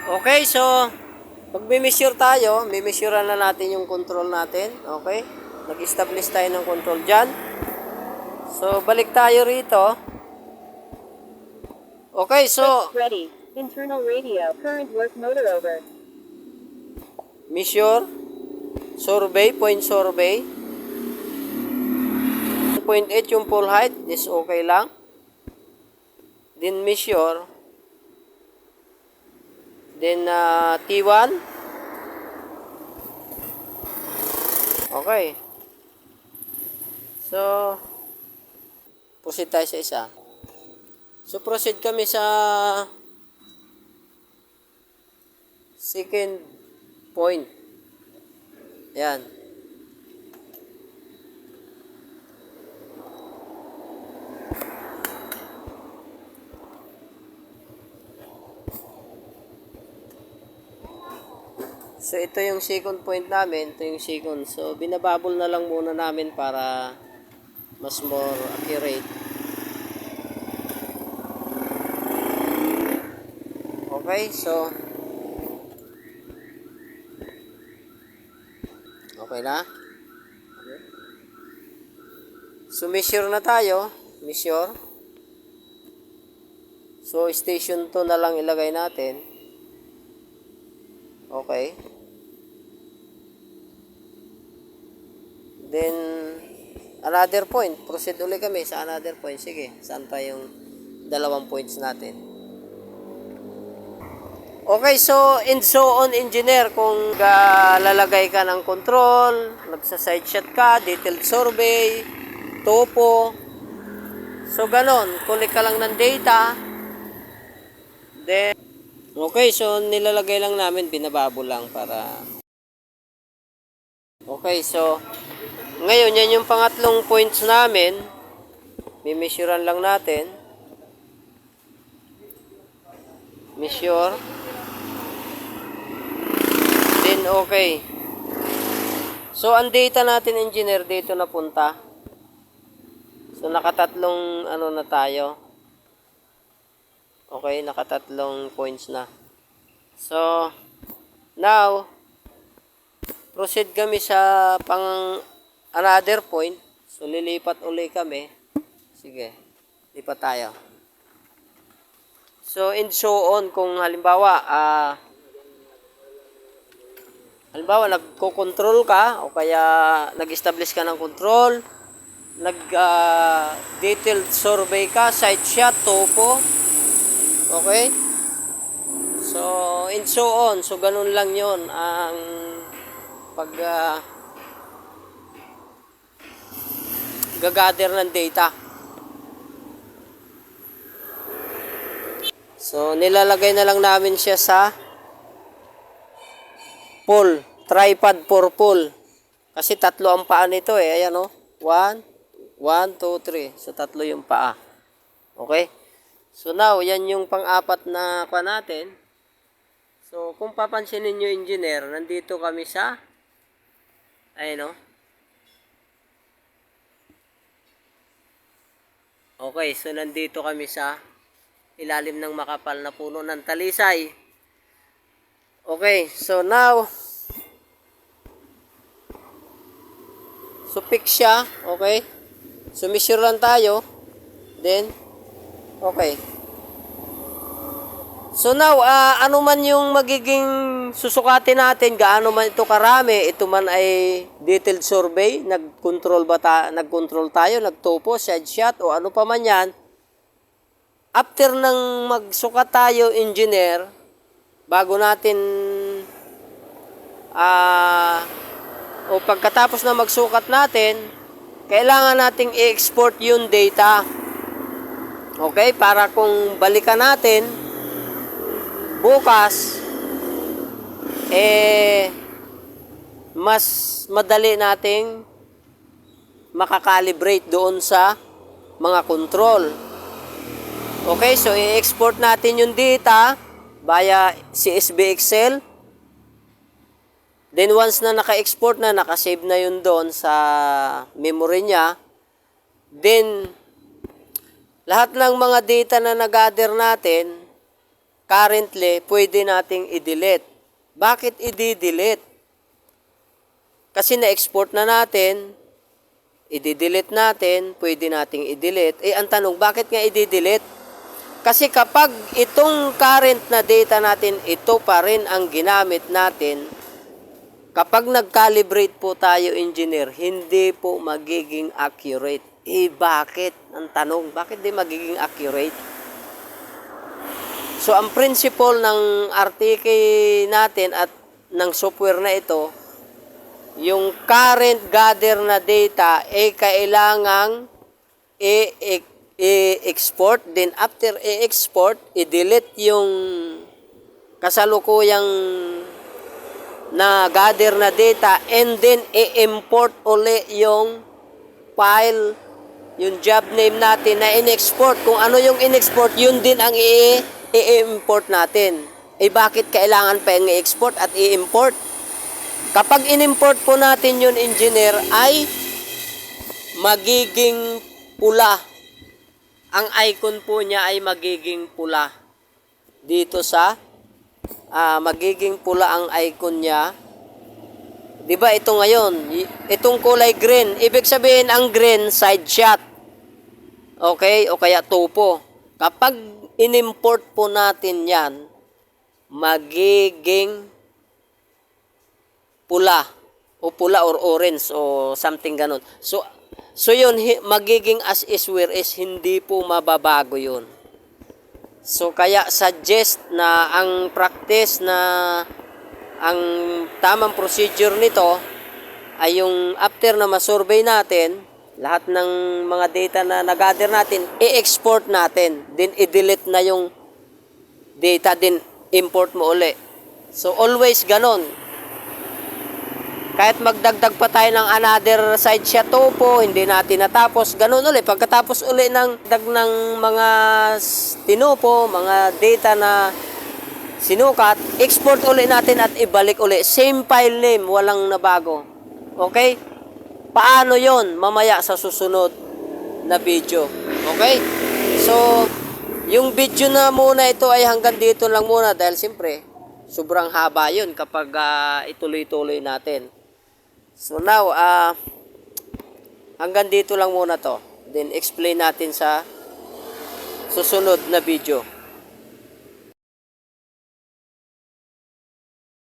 Okay, so pag-measure tayo, measurean na natin yung control natin. Okay? Nag-establish tayo ng control dyan. So, balik tayo rito. Okay, so Ready. Internal radio. Current work motor over. measure, survey, point survey. 0.8 yung full height, is okay lang. Then measure. Then T1. Okay. So, proceed tayo sa isa. So, proceed kami sa second point. Yan. So, ito yung second point namin. Ito yung second. So, binababol na lang muna namin para mas more accurate. Okay, so okay na. So, measure na tayo. Measure. So, station 2 na lang ilagay natin. Okay. Then, another point. Proceed ulit kami sa another point. Sige, saan pa yung dalawang points natin? Okay, so, and so on engineer, kung lalagay ka ng control, nagsa-side shot ka, detailed survey, topo, so ganon, collect ka lang ng data, then, okay, so nilalagay lang namin, binababo lang para, okay, so, ngayon, yan yung pangatlong points namin, mimeasurean lang natin, measure, then okay. So, ang data natin, engineer, dito na punta. So, nakatatlong ano na tayo. Okay, nakatatlong points na. So, now, proceed kami sa another point. So, lilipat uli kami. Sige, lipat tayo. So, and so on, kung halimbawa, nagko-control ka o kaya nag-establish ka ng control, detailed survey ka, site shot, topo, okay? So, and so on. So, ganun lang yon ang pag gagather ng data. So, nilalagay na lang namin siya sa pole, tripod for pole. Kasi tatlo ang paa nito eh. Ayan o. 1, 2, 3. So, tatlo yung paa. Okay? So, now, yan yung pang-apat na pa natin. So, kung papansinin nyo, engineer, nandito kami sa, ayun o. Okay, so nandito kami sa ilalim ng makapal na puno ng talisay. Okay, so now, so fix siya, okay? So measure lang tayo, then, okay. So now, ano man yung magiging susukatin natin, gaano man ito karami, ito man ay detailed survey, nag-control tayo, nagtopo, side shot, o ano pa man yan, after nang magsukat tayo, engineer, bago natin, o pagkatapos na magsukat natin, kailangan nating i-export yung data. Okay, para kung balikan natin, bukas, mas madali nating makakalibrate doon sa mga control. Okay, so i-export natin yung data via CSV Excel. Then once na naka-export na, naka-save na yun doon sa memory niya, then lahat ng mga data na nag-gather natin, currently, pwede nating i-delete. Bakit i-delete? Kasi na-export na natin, i-delete natin, pwede nating i-delete. Ang tanong, bakit nga i-delete? Kasi kapag itong current na data natin, ito pa rin ang ginamit natin, kapag nag-calibrate po tayo, engineer, hindi po magiging accurate. Bakit? Ang tanong, bakit di magiging accurate? So, ang principle ng RTK natin at ng software na ito, yung current gather na data ay kailangang i-export. Then, after i-export, i-delete yung kasalukuyang na gather na data and then i-import uli yung file, yung job name natin na in-export. Kung ano yung in-export, yun din ang i-import natin. Bakit kailangan pa yung i-export at i-import? Kapag in-import po natin yun, engineer, ay magiging pula. Ang icon po niya ay magiging pula. Dito sa magiging pula ang icon niya. 'Di ba ito ngayon, itong kulay green, ibig sabihin ang green side shot. Okay? O kaya topo. Kapag in-import po natin 'yan, magiging pula o pula or orange o something ganun. So yun, magiging as is where is, hindi po mababago yun. So kaya suggest na ang practice na ang tamang procedure nito ay yung after na masurvey natin lahat ng mga data na nag-gather natin, i-export natin, then i-delete na yung data, then import mo uli. So always ganon. Kahit magdagdag pa tayo ng another side shot topo, hindi natin natapos, ganun ulit. Pagkatapos uli ng mga tinopo, mga data na sinukat, export uli natin at ibalik uli. Same file name, walang nabago. Okay? Paano yon? Mamaya sa susunod na video. Okay? So, yung video na muna ito ay hanggang dito lang muna dahil siyempre, sobrang haba yun kapag ituloy-tuloy natin. So now, hanggang dito lang muna to. Then explain natin sa susunod na video.